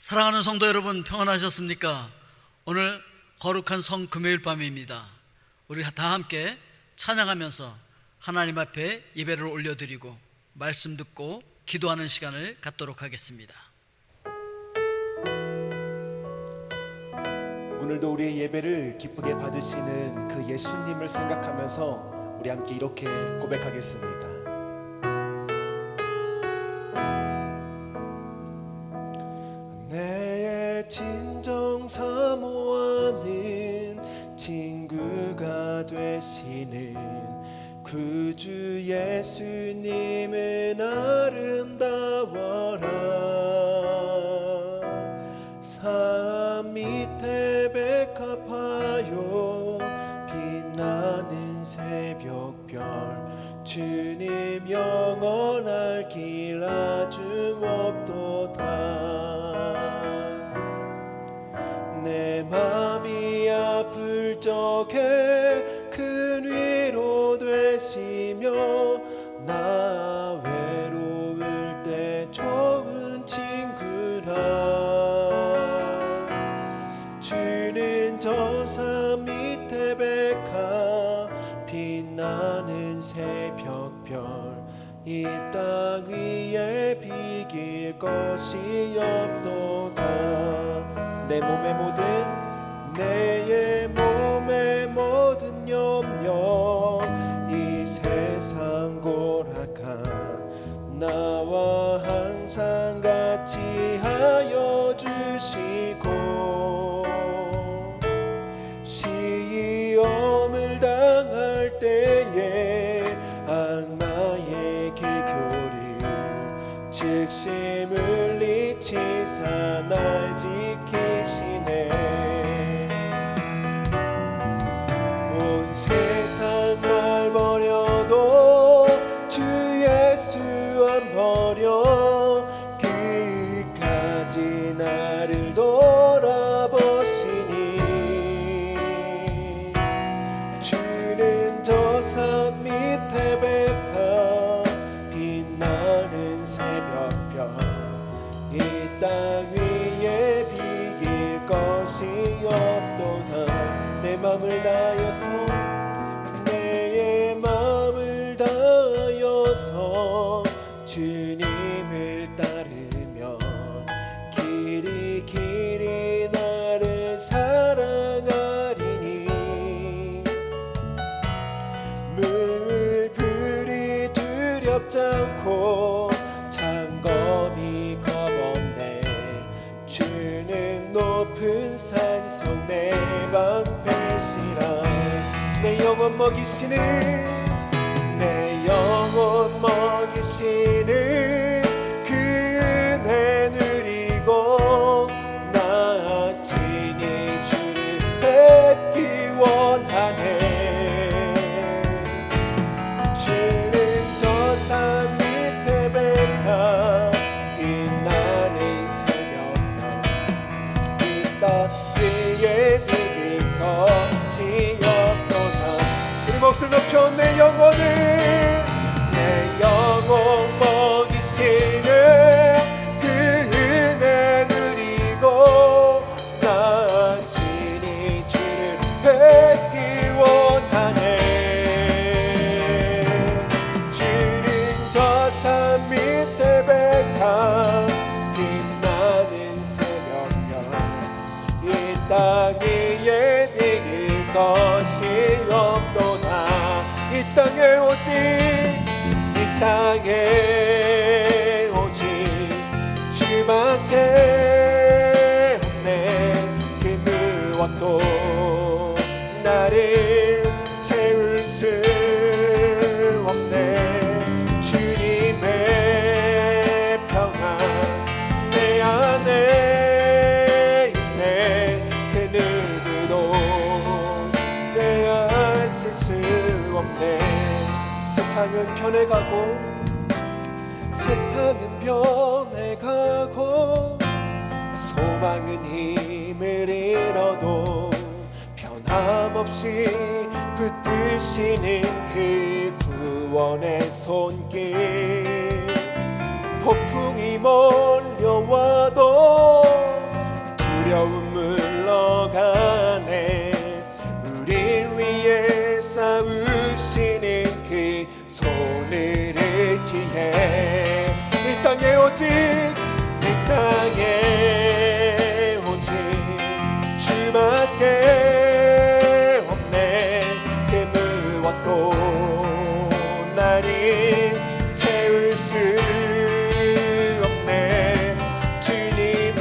사랑하는 성도 여러분, 평안하셨습니까? 오늘 거룩한 성 금요일 밤입니다. 우리 다 함께 찬양하면서 하나님 앞에 예배를 올려드리고 말씀 듣고 기도하는 시간을 갖도록 하겠습니다. 오늘도 우리의 예배를 기쁘게 받으시는 그 예수님을 생각하면서 우리 함께 이렇게 고백하겠습니다. 내 진정 사모하는 친구가 되시는 구주 예수님은 아름다워라. 산 밑에 백합하여 빛나는 새벽별 주님 영원할 길 아주 없도다. 내 맘이 아플 적에 큰 위로 되시며 나 외로울 때 좋은 친구라. 주는 저 산 밑에 백합 빛나는 새벽별 이 땅 위에 비길 것이 없도다. 내 몸의 모든 염려 이 세상 고락한 나와 항상 같이 하여 주시고 시험을 당할 때에 악마의 길교를 즉시 물리치사 날 지키시네. 온 세상 날 버려도 주 예수 안 버려 끝까지 나를 돌아보시니. 주는 저 산 밑에 백합 빛나는 새벽별 이 땅 위에 비길 것이 없도다. 내 맘을 다하여서 내 맘을 다하여서 주님을 따르며 길이 길이 나를 사랑하리니. 물불이 두렵지 않고 장검이 겁없네. 주는 높은 산성 내 방패시라. 내 영혼 먹이시는 내 영혼 먹이시는 그 은혜 누리고 나 친히 주를 뵙기 원하네. 주는 저 산 밑에 백합 빛나는 새벽별 이 땅 위에 비길 것이 없도다. 우리 목소리 높여 내 영혼 먹이시는 그 은혜 누리고 나 친히 주를 뵙기 원하네. 주는 저 산 밑에 백합 빛나는 새벽별 이 땅 위에 비길 것이 없도다. 이 땅에 오직 주밖에 없네. 그 무엇도 나를 채울 수 없네. 주님의 평안 내 안에 있네. 그 누구도 빼앗을 수 없네. 세상은 변해가고 소망은 힘을 잃어도 변함없이 붙드시는 그 구원의 손길. 폭풍이 몰려와도 땅에 오직 이 땅에 오직 주밖에 없네. 그 무엇도 나를 채울 수 없네. 주님의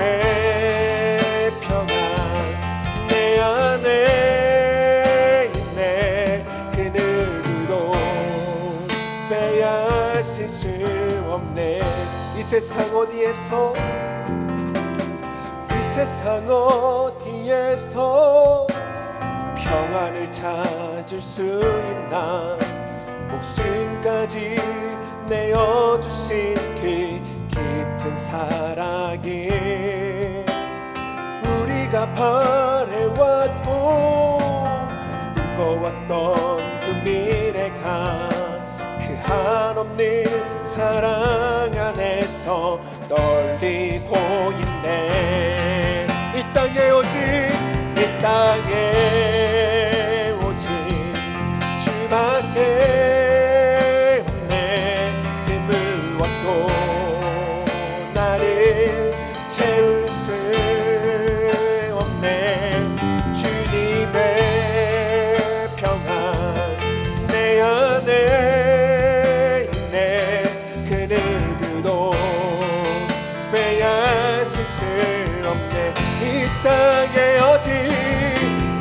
평안 내 안에 있네. 그 누구도 빼앗을 수 없네. 이 세상 어디에서 평안을 찾을 수 있나. 목숨까지 내어주신 그 깊은 사랑이 우리가 바래왔고 꿈꿔왔던 그 미래가 그 한없는 사랑 안에서 떨리고 있네. 이 땅에 오직 이 땅에 오직 주밖에 없네. 그 무엇도 나를 채울 수 없네. 주님의 평안 내 안에 있네. 그 누구도 빼앗을 수 없네. 이 땅에 오직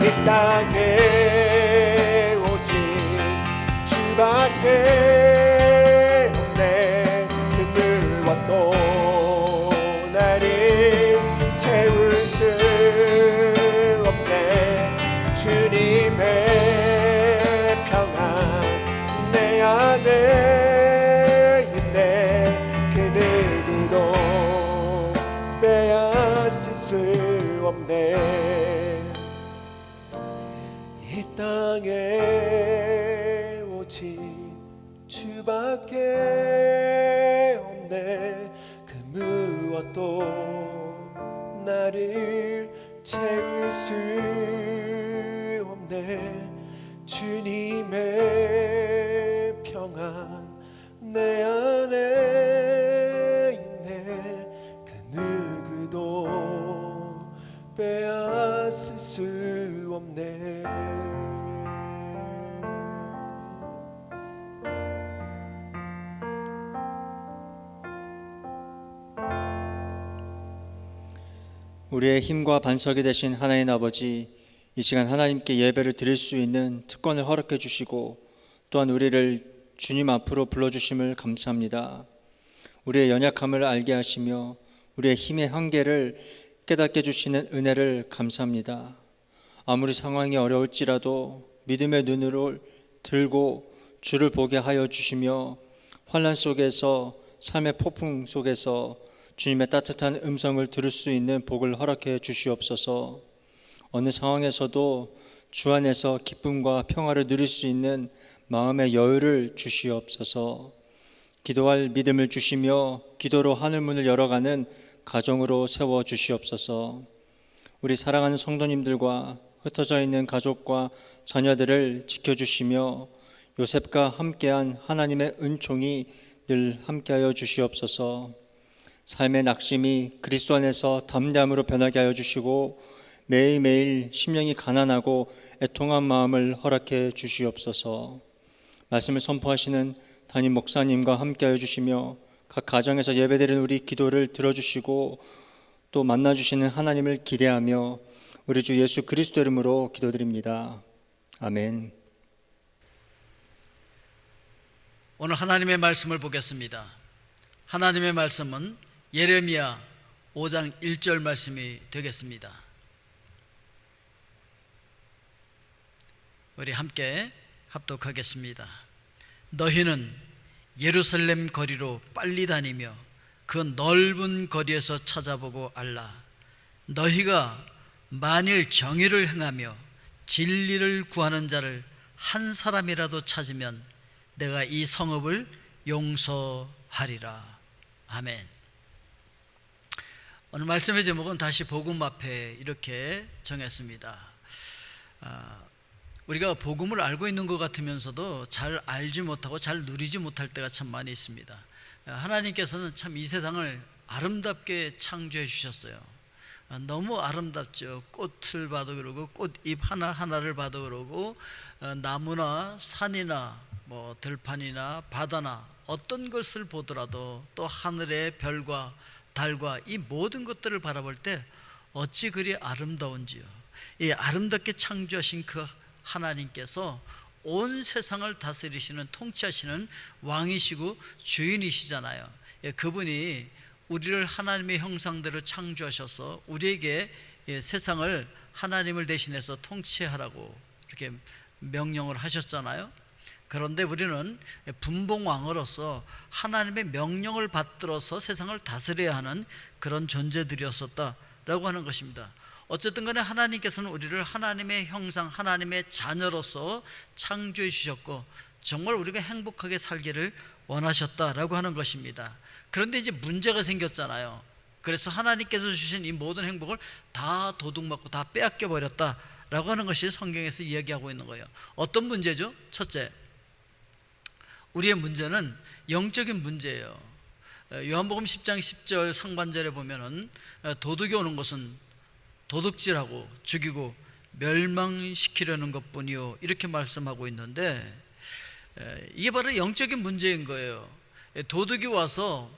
이 땅에 오직 주밖에 없네. 그 무엇도 나를 채울 수 없네. 주님의 평안 내 안에 있네. 그 누구도 빼앗을 수 없네. 이 땅에 오직 주밖에 없네. 그 무엇도 나를 채울 수 없네. 주님의 평안 내 안에 있네. 그 누구도 빼앗을 수 없네. 우리의 힘과 반석이 되신 하나님 아버지, 이 시간 하나님께 예배를 드릴 수 있는 특권을 허락해 주시고 또한 우리를 주님 앞으로 불러주심을 감사합니다. 우리의 연약함을 알게 하시며 우리의 힘의 한계를 깨닫게 주시는 은혜를 감사합니다. 아무리 상황이 어려울지라도 믿음의 눈으로 들고 주를 보게 하여 주시며 환난 속에서 삶의 폭풍 속에서 주님의 따뜻한 음성을 들을 수 있는 복을 허락해 주시옵소서. 어느 상황에서도 주 안에서 기쁨과 평화를 누릴 수 있는 마음의 여유를 주시옵소서. 기도할 믿음을 주시며 기도로 하늘문을 열어가는 가정으로 세워 주시옵소서. 우리 사랑하는 성도님들과 흩어져 있는 가족과 자녀들을 지켜주시며 요셉과 함께한 하나님의 은총이 늘 함께하여 주시옵소서. 삶의 낙심이 그리스도 안에서 담대함으로 변하게 하여 주시고 매일매일 심령이 가난하고 애통한 마음을 허락해 주시옵소서. 말씀을 선포하시는 담임 목사님과 함께하여 주시며 각 가정에서 예배드리는 우리 기도를 들어주시고 또 만나주시는 하나님을 기대하며 우리 주 예수 그리스도 이름으로 기도드립니다. 아멘. 오늘 하나님의 말씀을 보겠습니다. 하나님의 말씀은 예레미야 5장 1절 말씀이 되겠습니다. 우리 함께 합독하겠습니다. 너희는 예루살렘 거리로 빨리 다니며 그 넓은 거리에서 찾아보고 알라. 너희가 만일 정의를 행하며 진리를 구하는 자를 한 사람이라도 찾으면 내가 이 성읍을 용서하리라. 아멘. 오늘 말씀의 제목은 다시 복음 앞에 이렇게 정했습니다. 우리가 복음을 알고 있는 것 같으면서도 잘 알지 못하고 잘 누리지 못할 때가 참 많이 있습니다. 하나님께서는 참 이 세상을 아름답게 창조해 주셨어요. 너무 아름답죠. 꽃을 봐도 그러고 꽃잎 하나하나를 봐도 그러고 나무나 산이나 뭐 들판이나 바다나 어떤 것을 보더라도 또 하늘의 별과 달과 이 모든 것들을 바라볼 때 어찌 그리 아름다운지요. 이 아름답게 창조하신 그 하나님께서 온 세상을 다스리시는 통치하시는 왕이시고 주인이시잖아요. 그분이 우리를 하나님의 형상대로 창조하셔서 우리에게 세상을 하나님을 대신해서 통치하라고 이렇게 명령을 하셨잖아요. 그런데 우리는 분봉왕으로서 하나님의 명령을 받들어서 세상을 다스려야 하는 그런 존재들이었었다라고 하는 것입니다. 어쨌든 간에 하나님께서는 우리를 하나님의 형상, 하나님의 자녀로서 창조해 주셨고 정말 우리가 행복하게 살기를 원하셨다라고 하는 것입니다. 그런데 이제 문제가 생겼잖아요. 그래서 하나님께서 주신 이 모든 행복을 다 도둑맞고 다 빼앗겨 버렸다라고 하는 것이 성경에서 이야기하고 있는 거예요. 어떤 문제죠? 첫째, 우리의 문제는 영적인 문제예요. 요한복음 10장 10절 상반절에 보면은 도둑이 오는 것은 도둑질하고 죽이고 멸망시키려는 것뿐이요 이렇게 말씀하고 있는데, 이게 바로 영적인 문제인 거예요. 도둑이 와서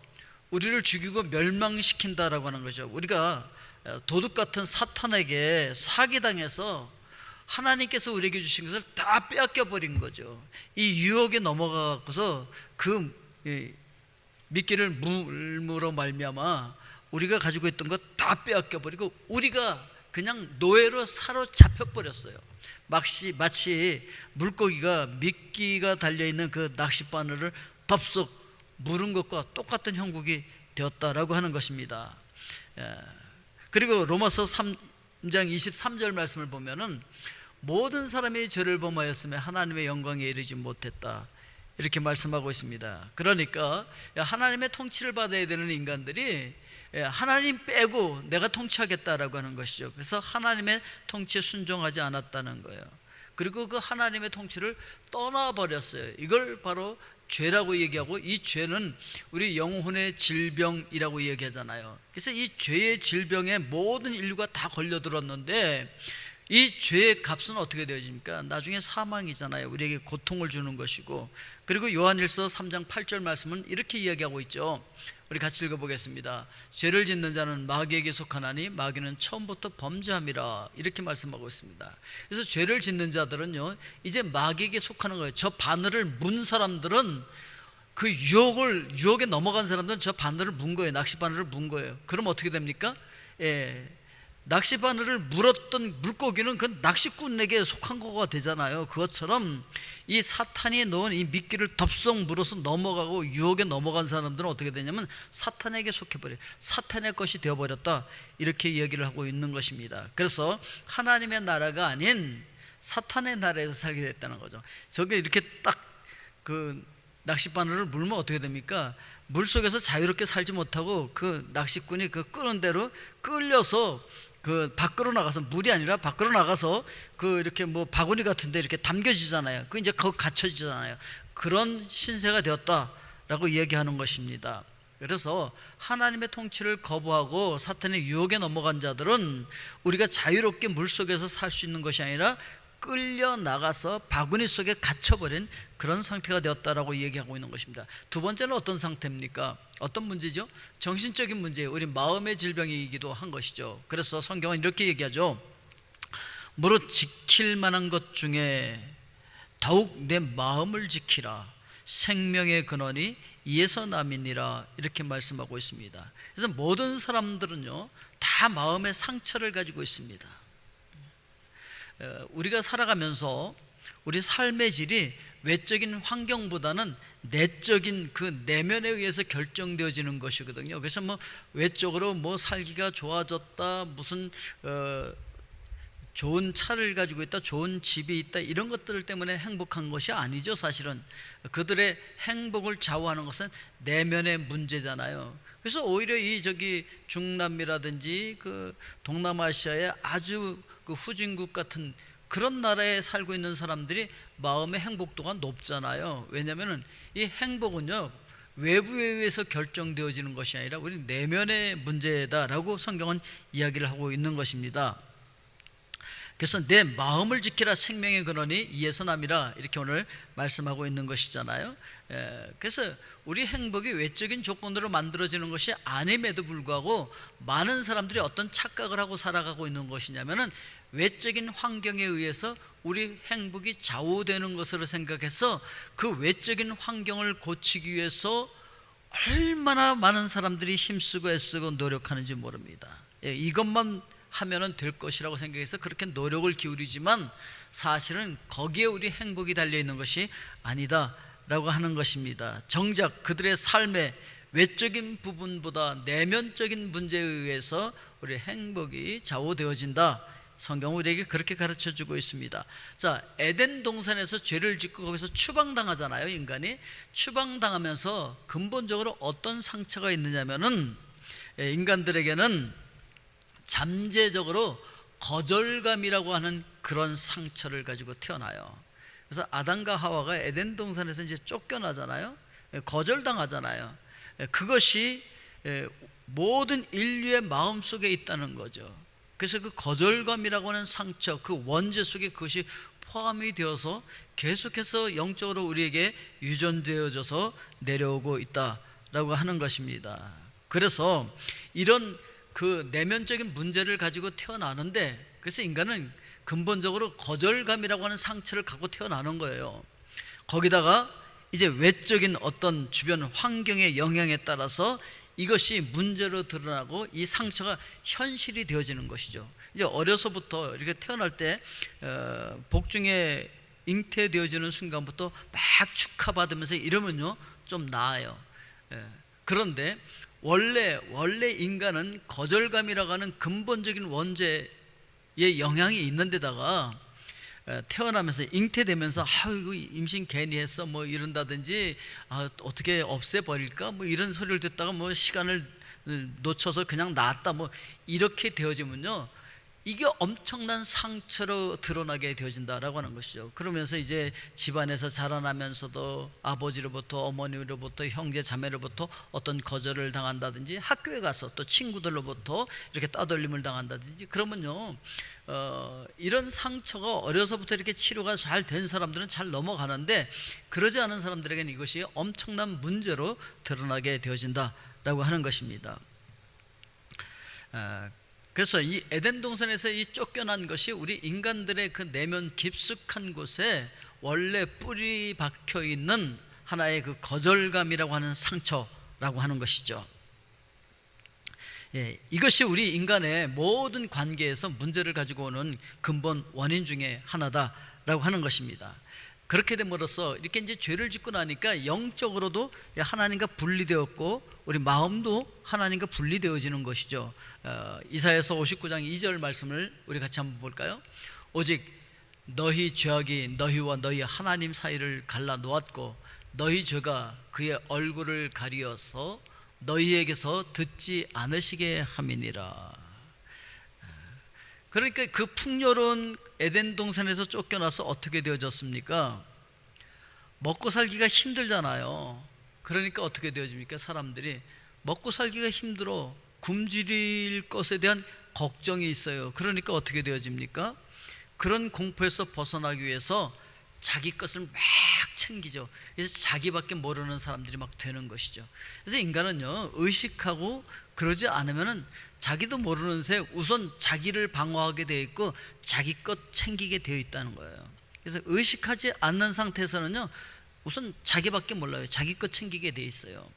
우리를 죽이고 멸망시킨다라고 하는 거죠. 우리가 도둑 같은 사탄에게 사기당해서 하나님께서 우리에게 주신 것을 다 빼앗겨 버린 거죠. 이 유혹에 넘어가서 그 미끼를 물므로 말미암아 우리가 가지고 있던 것 다 빼앗겨 버리고 우리가 그냥 노예로 사로잡혀 버렸어요. 마치 물고기가 미끼가 달려있는 그 낚싯바늘을 덥석 물은 것과 똑같은 형국이 되었다라고 하는 것입니다. 그리고 로마서 3장 23절 말씀을 보면은 모든 사람이 죄를 범하였으며 하나님의 영광에 이르지 못했다 이렇게 말씀하고 있습니다. 그러니까 하나님의 통치를 받아야 되는 인간들이 하나님 빼고 내가 통치하겠다라고 하는 것이죠. 그래서 하나님의 통치에 순종하지 않았다는 거예요. 그리고 그 하나님의 통치를 떠나버렸어요. 이걸 바로 죄라고 얘기하고, 이 죄는 우리 영혼의 질병이라고 얘기하잖아요. 그래서 이 죄의 질병에 모든 인류가 다 걸려들었는데 이 죄의 값은 어떻게 되어집니까? 나중에 사망이잖아요. 우리에게 고통을 주는 것이고. 그리고 요한일서 3장 8절 말씀은 이렇게 이야기하고 있죠. 우리 같이 읽어보겠습니다. 죄를 짓는 자는 마귀에게 속하나니 마귀는 처음부터 범죄함이라 이렇게 말씀하고 있습니다. 그래서 죄를 짓는 자들은요 이제 마귀에게 속하는 거예요. 저 바늘을 문 사람들은 그 유혹에 넘어간 사람들은 저 바늘을 문 거예요. 낚싯바늘을 문 거예요. 그럼 어떻게 됩니까? 낚싯바늘을 물었던 물고기는 그 낚시꾼에게 속한 거가 되잖아요. 그것처럼 이 사탄이 놓은 이 미끼를 덥석 물어서 넘어가고 유혹에 넘어간 사람들은 어떻게 되냐면 사탄에게 속해버려요. 사탄의 것이 되어버렸다 이렇게 이야기를 하고 있는 것입니다. 그래서 하나님의 나라가 아닌 사탄의 나라에서 살게 됐다는 거죠. 저게 이렇게 딱 그 낚싯바늘을 물면 어떻게 됩니까? 물속에서 자유롭게 살지 못하고 그 낚시꾼이 그 끄는 대로 끌려서 그 밖으로 나가서, 물이 아니라 밖으로 나가서 그 이렇게 뭐 바구니 같은데 이렇게 담겨지잖아요. 그 이제 거기 갇혀지잖아요. 그런 신세가 되었다라고 이야기하는 것입니다. 그래서 하나님의 통치를 거부하고 사탄의 유혹에 넘어간 자들은 우리가 자유롭게 물 속에서 살 수 있는 것이 아니라 끌려 나가서 바구니 속에 갇혀버린 그런 상태가 되었다라고 얘기하고 있는 것입니다. 두 번째는 어떤 상태입니까? 어떤 문제죠? 정신적인 문제예요. 우리 마음의 질병이기도 한 것이죠. 그래서 성경은 이렇게 얘기하죠. 무릇 지킬 만한 것 중에 더욱 내 마음을 지키라. 생명의 근원이 이에서 남이니라 이렇게 말씀하고 있습니다. 그래서 모든 사람들은요 다 마음의 상처를 가지고 있습니다. 우리가 살아가면서 우리 삶의 질이 외적인 환경보다는 내적인 그 내면에 의해서 결정되어지는 것이거든요. 그래서 뭐 외적으로 뭐 살기가 좋아졌다, 무슨 좋은 차를 가지고 있다, 좋은 집이 있다, 이런 것들 때문에 행복한 것이 아니죠. 사실은 그들의 행복을 좌우하는 것은 내면의 문제잖아요. 그래서 오히려 이 중남미라든지 그 동남아시아의 아주 그 후진국 같은 그런 나라에 살고 있는 사람들이 마음의 행복도가 높잖아요. 왜냐하면 이 행복은요 외부에 의해서 결정되어지는 것이 아니라 우리 내면의 문제다라고 성경은 이야기를 하고 있는 것입니다. 그래서 내 마음을 지키라 생명의 근원이 이에서 남이라 이렇게 오늘 말씀하고 있는 것이잖아요. 그래서 우리 행복이 외적인 조건으로 만들어지는 것이 아님에도 불구하고 많은 사람들이 어떤 착각을 하고 살아가고 있는 것이냐면은 외적인 환경에 의해서 우리 행복이 좌우되는 것으로 생각해서 그 외적인 환경을 고치기 위해서 얼마나 많은 사람들이 힘쓰고 애쓰고 노력하는지 모릅니다. 이것만 하면은 될 것이라고 생각해서 그렇게 노력을 기울이지만 사실은 거기에 우리 행복이 달려있는 것이 아니다라고 하는 것입니다. 정작 그들의 삶의 외적인 부분보다 내면적인 문제에 의해서 우리 행복이 좌우되어진다. 성경은 우리에게 그렇게 가르쳐주고 있습니다. 자, 에덴 동산에서 죄를 짓고 거기서 추방당하잖아요. 인간이 추방당하면서 근본적으로 어떤 상처가 있느냐면은 인간들에게는 잠재적으로 거절감이라고 하는 그런 상처를 가지고 태어나요. 그래서 아담과 하와가 에덴 동산에서 이제 쫓겨나잖아요. 거절당하잖아요. 그것이 모든 인류의 마음속에 있다는 거죠. 그래서 그 거절감이라고 하는 상처, 그 원죄 속에 그것이 포함이 되어서 계속해서 영적으로 우리에게 유전되어져서 내려오고 있다라고 하는 것입니다. 그래서 이런 그 내면적인 문제를 가지고 태어나는데, 그래서 인간은 근본적으로 거절감이라고 하는 상처를 갖고 태어나는 거예요. 거기다가 이제 외적인 어떤 주변 환경의 영향에 따라서 이것이 문제로 드러나고 이 상처가 현실이 되어지는 것이죠. 이제 어려서부터 이렇게 태어날 때 복중에 잉태되어지는 순간부터 막 축하받으면서 이러면요 좀 나아요. 그런데 원래 인간은 거절감이라고 하는 근본적인 원죄의 영향이 있는 데다가 태어나면서 잉태되면서 이거 임신 괜히 했어 뭐 이런다든지 어떻게 없애버릴까 뭐 이런 소리를 듣다가 뭐 시간을 놓쳐서 그냥 놨다 뭐 이렇게 되어지면요 이게 엄청난 상처로 드러나게 되어진다라고 하는 것이죠. 그러면서 이제 집안에서 자라나면서도 아버지로부터 어머니로부터 형제 자매로부터 어떤 거절을 당한다든지 학교에 가서 또 친구들로부터 이렇게 따돌림을 당한다든지 그러면요 이런 상처가 어려서부터 이렇게 치료가 잘 된 사람들은 잘 넘어가는데 그러지 않은 사람들에게는 이것이 엄청난 문제로 드러나게 되어진다라고 하는 것입니다. 그래서 이 에덴 동산에서 이 쫓겨난 것이 우리 인간들의 그 내면 깊숙한 곳에 원래 뿌리 박혀 있는 하나의 그 거절감이라고 하는 상처라고 하는 것이죠. 이것이 우리 인간의 모든 관계에서 문제를 가지고 오는 근본 원인 중에 하나다라고 하는 것입니다. 그렇게 됨으로써 이렇게 이제 죄를 짓고 나니까 영적으로도 하나님과 분리되었고 우리 마음도 하나님과 분리되어지는 것이죠. 이사야서 59장 2절 말씀을 우리 같이 한번 볼까요? 오직 너희 죄악이 너희와 너희 하나님 사이를 갈라 놓았고 너희 죄가 그의 얼굴을 가리어서 너희에게서 듣지 않으시게 함이니라. 그러니까 그 풍요로운 에덴 동산에서 쫓겨나서 어떻게 되어졌습니까? 먹고 살기가 힘들잖아요. 그러니까 어떻게 되어집니까? 사람들이 먹고 살기가 힘들어 굶주릴 것에 대한 걱정이 있어요. 그러니까 어떻게 되어집니까? 그런 공포에서 벗어나기 위해서 자기 것을 막 챙기죠. 그래서 자기밖에 모르는 사람들이 막 되는 것이죠. 그래서 인간은요 의식하고 그러지 않으면은 자기도 모르는 새 우선 자기를 방어하게 되어 있고 자기 것 챙기게 되어 있다는 거예요. 그래서 의식하지 않는 상태에서는요 우선 자기밖에 몰라요. 자기 것 챙기게 되어 있어요.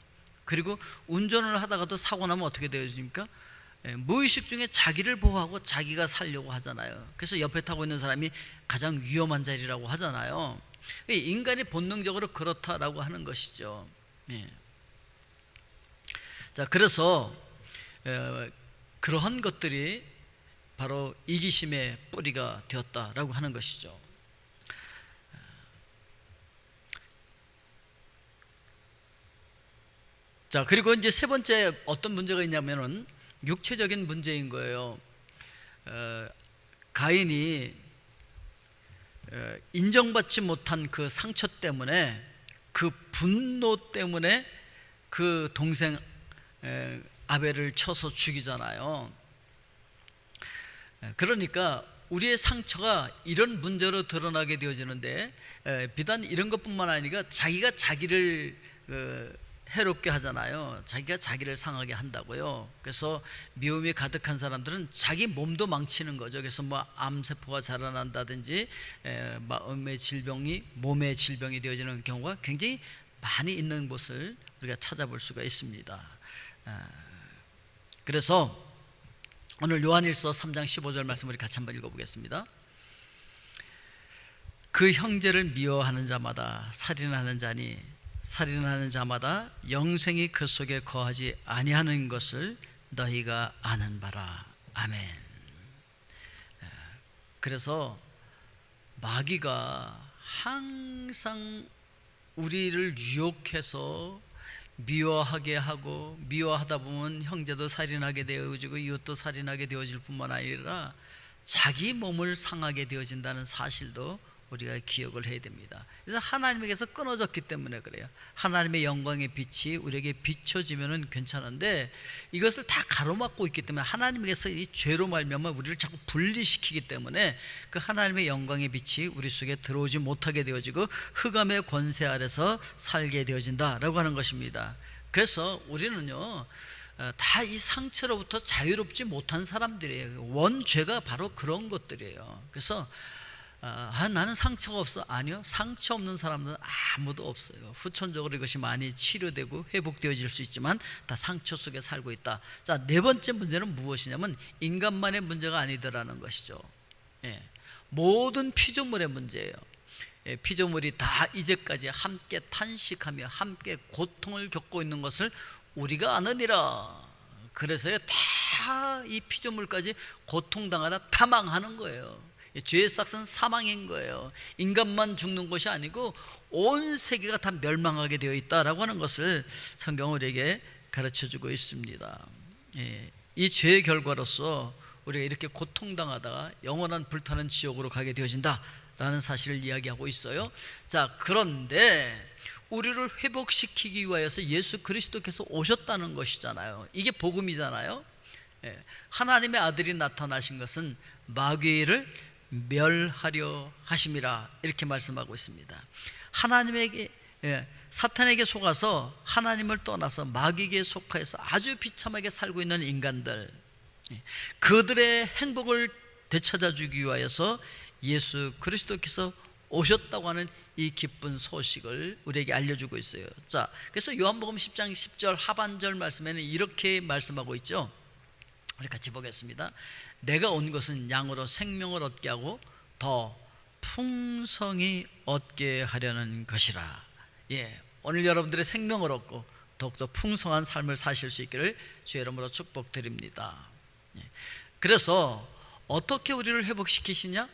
그리고 운전을 하다가도 사고 나면 어떻게 되어집니까? 무의식 중에 자기를 보호하고 자기가 살려고 하잖아요. 그래서 옆에 타고 있는 사람이 가장 위험한 자리라고 하잖아요. 인간이 본능적으로 그렇다라고 하는 것이죠. 자, 그래서 그러한 것들이 바로 이기심의 뿌리가 되었다라고 하는 것이죠. 자, 그리고 이제 세 번째 어떤 문제가 있냐면은 육체적인 문제인 거예요. 가인이 인정받지 못한 그 상처 때문에 그 분노 때문에 그 동생 아벨을 쳐서 죽이잖아요. 그러니까 우리의 상처가 이런 문제로 드러나게 되어지는데, 비단 이런 것뿐만 아니라 자기가 자기를 해롭게 하잖아요. 자기가 자기를 상하게 한다고요. 그래서 미움이 가득한 사람들은 자기 몸도 망치는 거죠. 그래서 뭐 암세포가 자라난다든지 마음의 질병이 몸의 질병이 되어지는 경우가 굉장히 많이 있는 것을 우리가 찾아볼 수가 있습니다. 그래서 오늘 요한일서 3장 15절 말씀 우리 같이 한번 읽어보겠습니다. 그 형제를 미워하는 자마다 살인하는 자니 살인하는 자마다 영생이 그 속에 거하지 아니하는 것을 너희가 아는 바라. 아멘. 그래서 마귀가 항상 우리를 유혹해서 미워하게 하고, 미워하다 보면 형제도 살인하게 되어지고 이웃도 살인하게 되어질 뿐만 아니라 자기 몸을 상하게 되어진다는 사실도 우리가 기억을 해야 됩니다. 그래서 하나님에게서 끊어졌기 때문에 그래요. 하나님의 영광의 빛이 우리에게 비춰지면은 괜찮은데 이것을 다 가로막고 있기 때문에, 하나님에게서 이 죄로 말미암아 우리를 자꾸 분리시키기 때문에 그 하나님의 영광의 빛이 우리 속에 들어오지 못하게 되어지고 흑암의 권세 아래서 살게 되어진다라고 하는 것입니다. 그래서 우리는요, 다 이 상처로부터 자유롭지 못한 사람들이에요. 원죄가 바로 그런 것들이에요. 그래서 나는 상처가 없어. 아니요, 상처 없는 사람은 아무도 없어요. 후천적으로 이것이 많이 치료되고 회복되어질 수 있지만 다 상처 속에 살고 있다. 자, 네 번째 문제는 무엇이냐면 인간만의 문제가 아니더라는 것이죠. 모든 피조물의 문제예요. 피조물이 다 이제까지 함께 탄식하며 함께 고통을 겪고 있는 것을 우리가 아느니라. 그래서요, 다 이 피조물까지 고통당하다 타망하는 거예요. 죄의 싹은 사망인 거예요. 인간만 죽는 것이 아니고 온 세계가 다 멸망하게 되어 있다라고 하는 것을 성경은 우리에게 가르쳐주고 있습니다. 이 죄의 결과로서 우리가 이렇게 고통당하다가 영원한 불타는 지옥으로 가게 되어진다라는 사실을 이야기하고 있어요. 자, 그런데 우리를 회복시키기 위하여서 예수 그리스도께서 오셨다는 것이잖아요. 이게 복음이잖아요. 하나님의 아들이 나타나신 것은 마귀를 멸하려 하심이라, 이렇게 말씀하고 있습니다. 하나님에게, 사탄에게 속아서 하나님을 떠나서 마귀에게 속하여서 아주 비참하게 살고 있는 인간들, 그들의 행복을 되찾아주기 위하여서 예수 그리스도께서 오셨다고 하는 이 기쁜 소식을 우리에게 알려주고 있어요. 자, 그래서 요한복음 10장 10절 하반절 말씀에는 이렇게 말씀하고 있죠. 우리 같이 보겠습니다. 내가 온 것은 양으로 생명을 얻게 하고 더 풍성히 얻게 하려는 것이라. 오늘 여러분들의 생명을 얻고 더욱더 풍성한 삶을 사실 수 있기를 주의 이름으로 축복드립니다. 그래서 어떻게 우리를 회복시키시냐?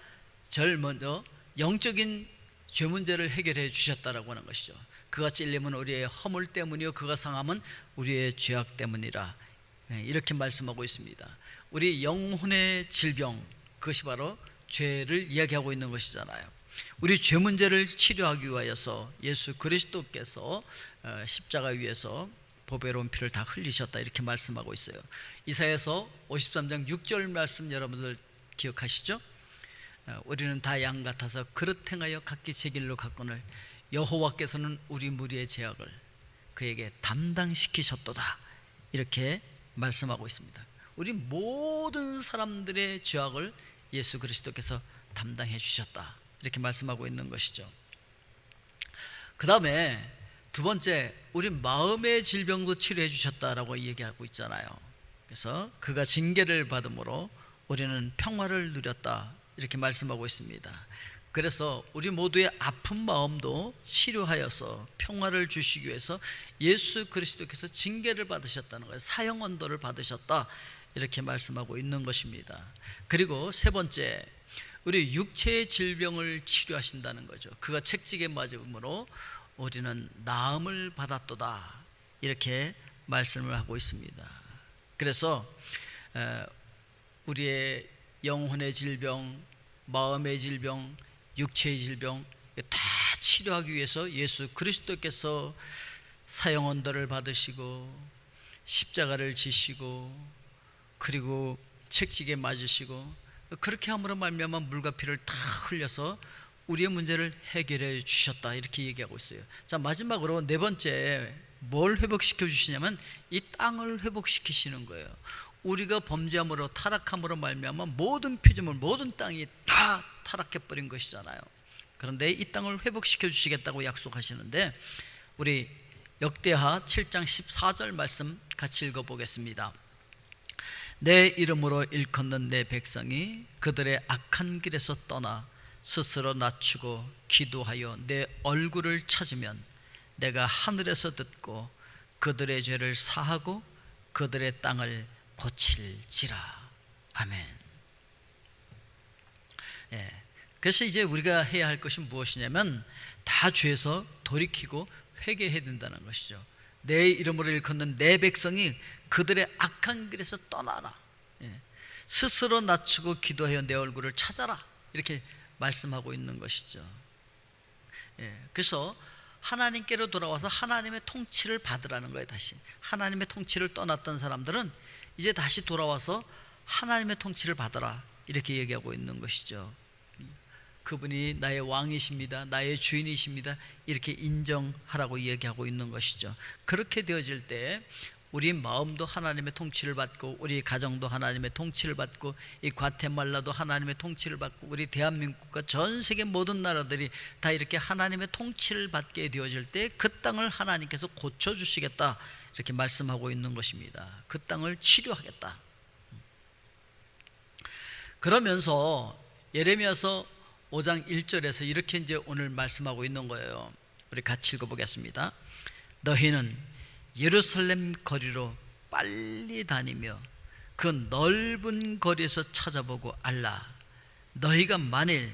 제일 먼저 영적인 죄 문제를 해결해 주셨다라고 하는 것이죠. 그가 찔림은 우리의 허물 때문이요 그가 상함은 우리의 죄악 때문이라, 이렇게 말씀하고 있습니다. 우리 영혼의 질병, 그것이 바로 죄를 이야기하고 있는 것이잖아요. 우리 죄 문제를 치료하기 위하여서 예수 그리스도께서 십자가 위에서 보배로운 피를 다 흘리셨다, 이렇게 말씀하고 있어요. 이사야서 53장 6절 말씀 여러분들 기억하시죠? 우리는 다 양 같아서 그릇 행하여 각기 제 길로 갔거늘 여호와께서는 우리 무리의 죄악을 그에게 담당시키셨도다, 이렇게 말씀하고 있습니다. 우리 모든 사람들의 죄악을 예수 그리스도께서 담당해 주셨다, 이렇게 말씀하고 있는 것이죠. 그 다음에 두 번째, 우리 마음의 질병도 치료해 주셨다라고 얘기하고 있잖아요. 그래서 그가 징계를 받음으로 우리는 평화를 누렸다, 이렇게 말씀하고 있습니다. 그래서 우리 모두의 아픈 마음도 치료하여서 평화를 주시기 위해서 예수 그리스도께서 징계를 받으셨다는 거예요. 사형 언도를 받으셨다, 이렇게 말씀하고 있는 것입니다. 그리고 세 번째, 우리 육체의 질병을 치료하신다는 거죠. 그가 책찍에 맞음으로 우리는 나음을 받았도다, 이렇게 말씀을 하고 있습니다. 그래서 우리의 영혼의 질병, 마음의 질병, 육체의 질병 다 치료하기 위해서 예수 그리스도께서 사형 언도를 받으시고 십자가를 지시고 그리고 책찍에 맞으시고 그렇게 함으로 말미암아 물과 피를 다 흘려서 우리의 문제를 해결해 주셨다 이렇게 얘기하고 있어요. 자, 마지막으로 네 번째 뭘 회복시켜 주시냐면 이 땅을 회복시키시는 거예요. 우리가 범죄함으로 타락함으로 말미암아 모든 피조물 모든 땅이 다 타락해 버린 것이잖아요. 그런데 이 땅을 회복시켜 주시겠다고 약속하시는데 우리 역대하 7장 14절 말씀 같이 읽어보겠습니다. 내 이름으로 일컫는 내 백성이 그들의 악한 길에서 떠나 스스로 낮추고 기도하여 내 얼굴을 찾으면 내가 하늘에서 듣고 그들의 죄를 사하고 그들의 땅을 고칠지라. 아멘. 그래서 이제 우리가 해야 할 것이 무엇이냐면 다 죄에서 돌이키고 회개해야 된다는 것이죠. 내 이름으로 일컫는 내 백성이 그들의 악한 길에서 떠나라. 스스로 낮추고 기도하여 내 얼굴을 찾아라. 이렇게 말씀하고 있는 것이죠. 그래서 하나님께로 돌아와서 하나님의 통치를 받으라는 거예요. 다시 하나님의 통치를 떠났던 사람들은 이제 다시 돌아와서 하나님의 통치를 받아라 이렇게 얘기하고 있는 것이죠. 그분이 나의 왕이십니다, 나의 주인이십니다 이렇게 인정하라고 얘기하고 있는 것이죠. 그렇게 되어질 때 우리 마음도 하나님의 통치를 받고 우리 가정도 하나님의 통치를 받고 이 과테말라도 하나님의 통치를 받고 우리 대한민국과 전 세계 모든 나라들이 다 이렇게 하나님의 통치를 받게 되어질 때 그 땅을 하나님께서 고쳐주시겠다 이렇게 말씀하고 있는 것입니다. 그 땅을 치료하겠다. 그러면서 예레미야서 5장 1절에서 이렇게 이제 오늘 말씀하고 있는 거예요. 우리 같이 읽어보겠습니다. 너희는 예루살렘 거리로 빨리 다니며 그 넓은 거리에서 찾아보고 알라. 너희가 만일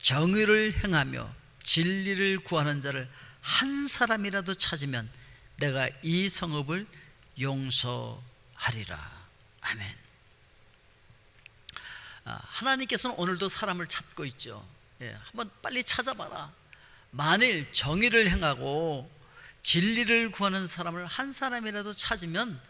정의를 행하며 진리를 구하는 자를 한 사람이라도 찾으면 내가 이 성읍을 용서하리라. 아멘. 하나님께서는 오늘도 사람을 찾고 있죠. 한번 빨리 찾아봐라. 만일 정의를 행하고 진리를 구하는 사람을 한 사람이라도 찾으면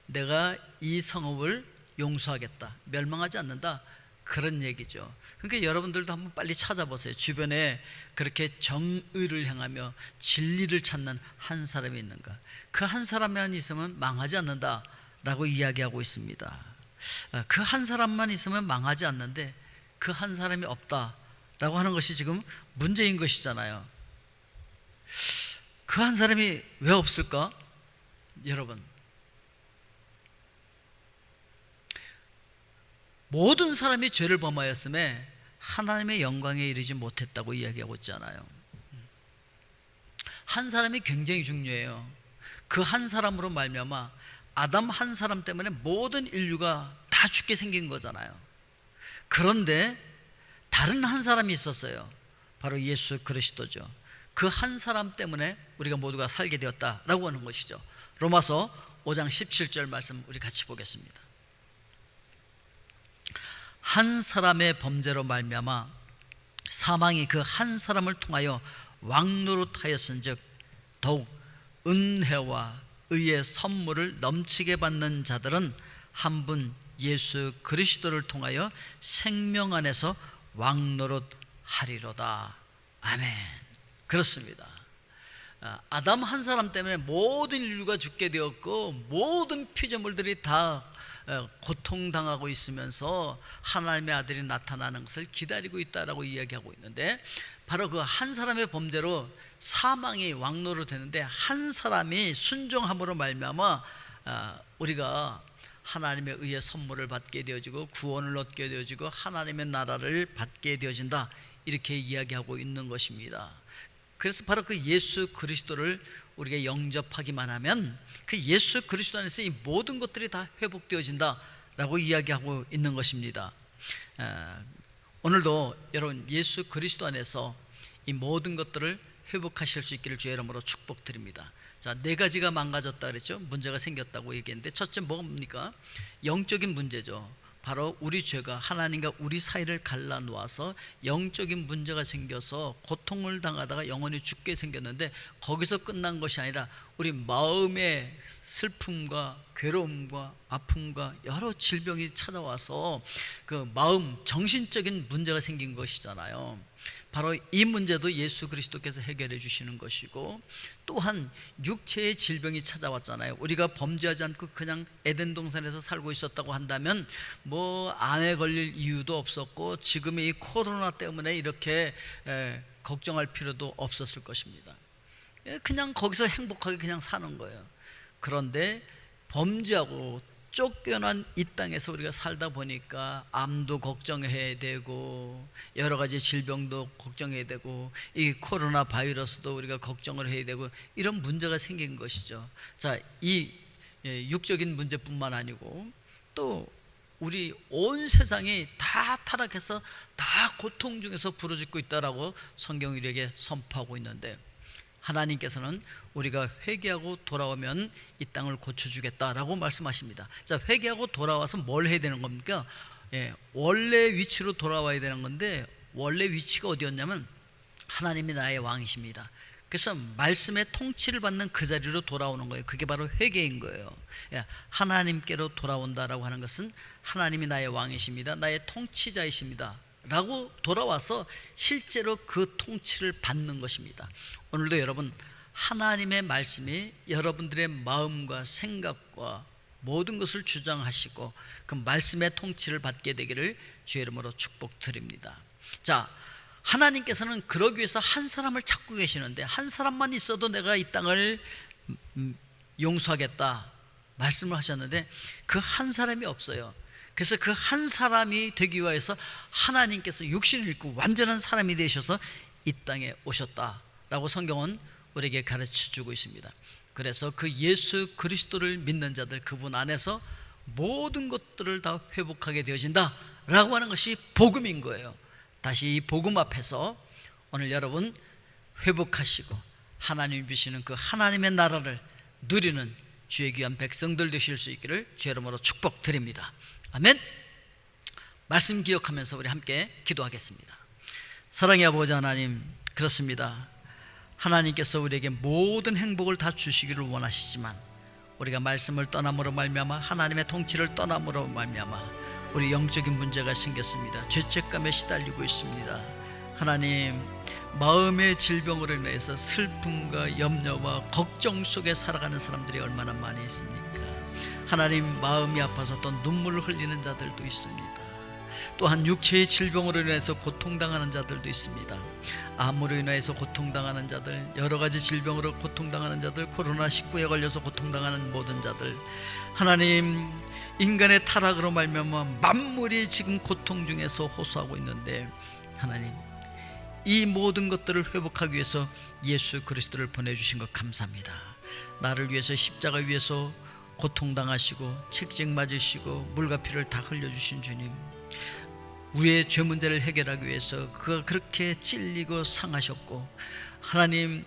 내가 이 성읍을 용서하겠다, 멸망하지 않는다, 그런 얘기죠. 그러니까 여러분들도 한번 빨리 찾아보세요. 주변에 그렇게 정의를 행하며 진리를 찾는 한 사람이 있는가. 그 한 사람만 있으면 망하지 않는다라고 이야기하고 있습니다. 그 한 사람만 있으면 망하지 않는데 그 한 사람이 없다라고 하는 것이 지금 문제인 것이잖아요. 그 한 사람이 왜 없을까? 여러분, 모든 사람이 죄를 범하였음에 하나님의 영광에 이르지 못했다고 이야기하고 있잖아요. 한 사람이 굉장히 중요해요. 그 한 사람으로 말미암아 아담 한 사람 때문에 모든 인류가 다 죽게 생긴 거잖아요. 그런데 다른 한 사람이 있었어요. 바로 예수 그리스도죠. 그 한 사람 때문에 우리가 모두가 살게 되었다라고 하는 것이죠. 로마서 5장 17절 말씀 우리 같이 보겠습니다. 한 사람의 범죄로 말미암아 사망이 그 한 사람을 통하여 왕노릇하였은즉 더욱 은혜와 의의 선물을 넘치게 받는 자들은 한 분 예수 그리스도를 통하여 생명 안에서 왕노릇하리로다. 아멘. 그렇습니다. 아담 한 사람 때문에 모든 인류가 죽게 되었고 모든 피조물들이 다 고통당하고 있으면서 하나님의 아들이 나타나는 것을 기다리고 있다라고 이야기하고 있는데, 바로 그 한 사람의 범죄로 사망이 왕노로 되는데 한 사람이 순종함으로 말미암아 우리가 하나님의 의의 선물을 받게 되어지고 구원을 얻게 되어지고 하나님의 나라를 받게 되어진다, 이렇게 이야기하고 있는 것입니다. 그래서 바로 그 예수 그리스도를 우리가 영접하기만 하면 그 예수 그리스도 안에서 이 모든 것들이 다 회복되어진다라고 이야기하고 있는 것입니다. 오늘도 여러분 예수 그리스도 안에서 이 모든 것들을 회복하실 수 있기를 주의 이름으로 축복드립니다. 자, 네 가지가 망가졌다 그랬죠. 문제가 생겼다고 얘기했는데, 첫째 뭡니까? 영적인 문제죠. 바로 우리 죄가 하나님과 우리 사이를 갈라놓아서 영적인 문제가 생겨서 고통을 당하다가 영원히 죽게 생겼는데, 거기서 끝난 것이 아니라 우리 마음의 슬픔과 괴로움과 아픔과 여러 질병이 찾아와서 그 마음, 정신적인 문제가 생긴 것이잖아요. 바로 이 문제도 예수 그리스도께서 해결해 주시는 것이고, 또한 육체의 질병이 찾아왔잖아요. 우리가 범죄하지 않고 그냥 에덴 동산에서 살고 있었다고 한다면 뭐 암에 걸릴 이유도 없었고 지금의 이 코로나 때문에 이렇게 걱정할 필요도 없었을 것입니다. 그냥 거기서 행복하게 그냥 사는 거예요. 그런데 범죄하고 쫓겨난 이 땅에서 우리가 살다 보니까 암도 걱정해야 되고 여러 가지 질병도 걱정해야 되고 이 코로나 바이러스도 우리가 걱정을 해야 되고 이런 문제가 생긴 것이죠. 자, 이 육적인 문제뿐만 아니고 또 우리 온 세상이 다 타락해서 다 고통 중에서 부르짖고 있다라고 성경이 우리에게 선포하고 있는데, 하나님께서는 우리가 회개하고 돌아오면 이 땅을 고쳐주겠다라고 말씀하십니다. 자, 회개하고 돌아와서 뭘 해야 되는 겁니까? 원래 위치로 돌아와야 되는 건데, 원래 위치가 어디였냐면 하나님이 나의 왕이십니다. 그래서 말씀의 통치를 받는 그 자리로 돌아오는 거예요. 그게 바로 회개인 거예요. 하나님께로 돌아온다라고 하는 것은 하나님이 나의 왕이십니다, 나의 통치자이십니다 라고 돌아와서 실제로 그 통치를 받는 것입니다. 오늘도 여러분, 하나님의 말씀이 여러분들의 마음과 생각과 모든 것을 주장하시고 그 말씀의 통치를 받게 되기를 주의 이름으로 축복드립니다. 자, 하나님께서는 그러기 위해서 한 사람을 찾고 계시는데, 한 사람만 있어도 내가 이 땅을 용서하겠다 말씀을 하셨는데 그 한 사람이 없어요. 그래서 그 한 사람이 되기 위해서 하나님께서 육신을 입고 완전한 사람이 되셔서 이 땅에 오셨다라고 성경은 우리에게 가르쳐주고 있습니다. 그래서 그 예수 그리스도를 믿는 자들, 그분 안에서 모든 것들을 다 회복하게 되어진다라고 하는 것이 복음인 거예요. 다시 이 복음 앞에서 오늘 여러분 회복하시고 하나님이 주시는 그 하나님의 나라를 누리는 주의 귀한 백성들 되실 수 있기를 주의 이름으로 축복드립니다. 아멘. 말씀 기억하면서 우리 함께 기도하겠습니다. 사랑의 아버지 하나님, 그렇습니다. 하나님께서 우리에게 모든 행복을 다 주시기를 원하시지만 우리가 말씀을 떠남으로 말미암아, 하나님의 통치를 떠남으로 말미암아 우리 영적인 문제가 생겼습니다. 죄책감에 시달리고 있습니다. 하나님, 마음의 질병으로 인해서 슬픔과 염려와 걱정 속에 살아가는 사람들이 얼마나 많이 있습니까? 하나님, 마음이 아파서 또 눈물을 흘리는 자들도 있습니다. 또한 육체의 질병으로 인해서 고통당하는 자들도 있습니다. 암으로 인해서 고통당하는 자들, 여러 가지 질병으로 고통당하는 자들, 코로나19에 걸려서 고통당하는 모든 자들, 하나님, 인간의 타락으로 말미암아 만물이 지금 고통 중에서 호소하고 있는데, 하나님, 이 모든 것들을 회복하기 위해서 예수 그리스도를 보내주신 것 감사합니다. 나를 위해서 십자가 위에서 고통당하시고 책찍 맞으시고 물과 피를 다 흘려주신 주님, 우리의 죄 문제를 해결하기 위해서 그가 그렇게 찔리고 상하셨고, 하나님,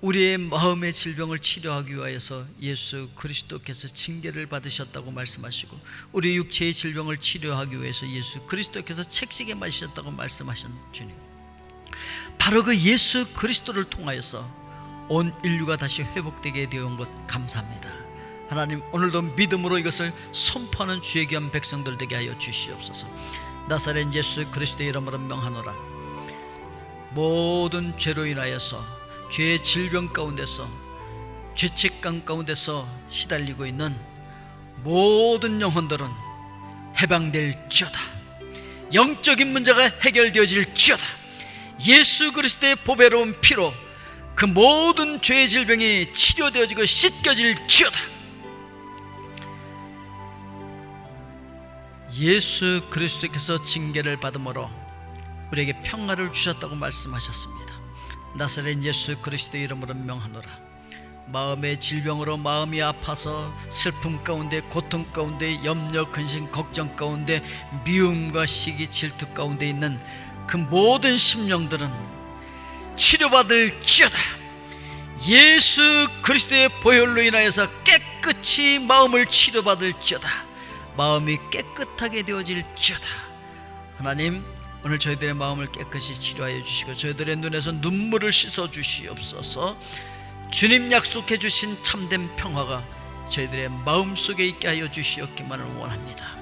우리의 마음의 질병을 치료하기 위해서 예수 그리스도께서 징계를 받으셨다고 말씀하시고, 우리 육체의 질병을 치료하기 위해서 예수 그리스도께서 책찍에 맞으셨다고 말씀하신 주님, 바로 그 예수 그리스도를 통하여서 온 인류가 다시 회복되게 되어 온 것 감사합니다. 하나님, 오늘도 믿음으로 이것을 선포하는 주의 귀한 백성들 되게 하여 주시옵소서. 나사렛 예수 그리스도의 이름으로 명하노라. 모든 죄로 인하여서 죄의 질병 가운데서 죄책감 가운데서 시달리고 있는 모든 영혼들은 해방될지어다. 영적인 문제가 해결되어질지어다. 예수 그리스도의 보배로운 피로 그 모든 죄의 질병이 치료되어지고 씻겨질지어다. 예수 그리스도께서 징계를 받음으로 우리에게 평화를 주셨다고 말씀하셨습니다. 나사렛 예수 그리스도의 이름으로 명하노라. 마음의 질병으로 마음이 아파서 슬픔 가운데, 고통 가운데, 염려, 근심, 걱정 가운데, 미움과 시기, 질투 가운데 있는 그 모든 심령들은 치료받을지어다. 예수 그리스도의 보혈로 인하여서 깨끗이 마음을 치료받을지어다. 마음이 깨끗하게 되어질지어다. 하나님, 오늘 저희들의 마음을 깨끗이 치료하여 주시고 저희들의 눈에서 눈물을 씻어 주시옵소서. 주님 약속해 주신 참된 평화가 저희들의 마음속에 있게 하여 주시었기만을 원합니다.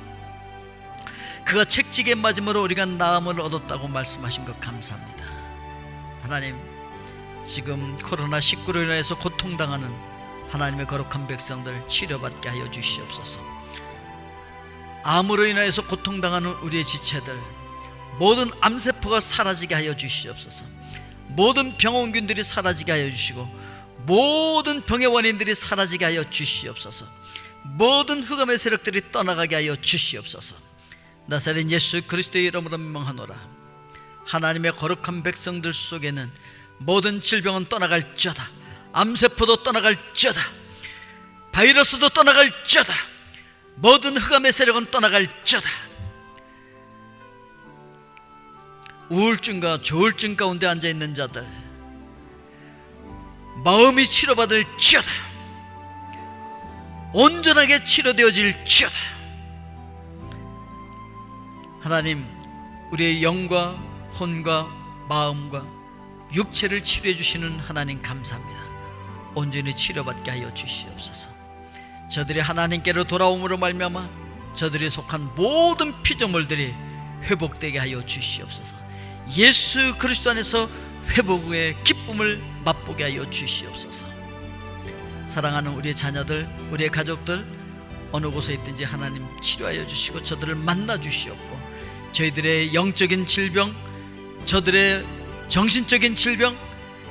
그가 책찍에 맞음으로 우리가 나음을 얻었다고 말씀하신 것 감사합니다. 하나님, 지금 코로나19로 인해서 고통당하는 하나님의 거룩한 백성들 치료받게 하여 주시옵소서. 암으로 인해서 고통당하는 우리의 지체들, 모든 암세포가 사라지게 하여 주시옵소서. 모든 병원균들이 사라지게 하여 주시고, 모든 병의 원인들이 사라지게 하여 주시옵소서. 모든 흑암의 세력들이 떠나가게 하여 주시옵소서. 나사렛 예수 그리스도의 이름으로 명하노라. 하나님의 거룩한 백성들 속에는 모든 질병은 떠나갈지어다. 암세포도 떠나갈지어다. 바이러스도 떠나갈지어다. 모든 흑암의 세력은 떠나갈지어다. 우울증과 조울증 가운데 앉아있는 자들, 마음이 치료받을지어다. 온전하게 치료되어질지어다. 하나님, 우리의 영과 혼과 마음과 육체를 치료해 주시는 하나님 감사합니다. 온전히 치료받게 하여 주시옵소서. 저들이 하나님께로 돌아옴으로 말미암아 저들이 속한 모든 피조물들이 회복되게 하여 주시옵소서. 예수 그리스도 안에서 회복의 기쁨을 맛보게 하여 주시옵소서. 사랑하는 우리의 자녀들, 우리의 가족들 어느 곳에 있든지 하나님 치료하여 주시고 저들을 만나 주시옵고, 저희들의 영적인 질병, 저들의 정신적인 질병,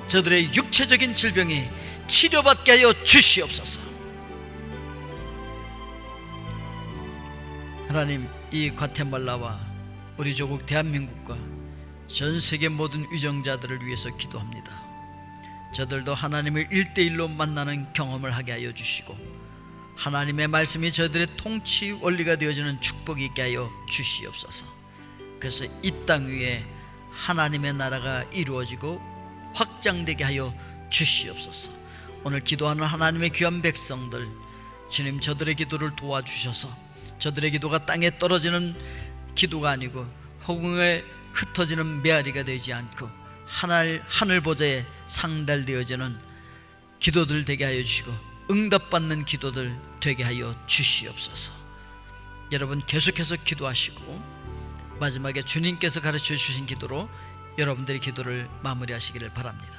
저들의 육체적인 질병이 치료받게 하여 주시옵소서. 하나님, 이 과테말라와 우리 조국 대한민국과 전 세계 모든 위정자들을 위해서 기도합니다. 저들도 하나님을 1대1로 만나는 경험을 하게 하여 주시고, 하나님의 말씀이 저들의 통치 원리가 되어지는 축복이 있게 하여 주시옵소서. 그래서 이 땅 위에 하나님의 나라가 이루어지고 확장되게 하여 주시옵소서. 오늘 기도하는 하나님의 귀한 백성들, 주님 저들의 기도를 도와주셔서 저들의 기도가 땅에 떨어지는 기도가 아니고 허공에 흩어지는 메아리가 되지 않고 하늘 보좌에 상달되어지는 기도들 되게 하여 주시고 응답받는 기도들 되게 하여 주시옵소서. 여러분 계속해서 기도하시고 마지막에 주님께서 가르쳐 주신 기도로 여러분들의 기도를 마무리하시기를 바랍니다.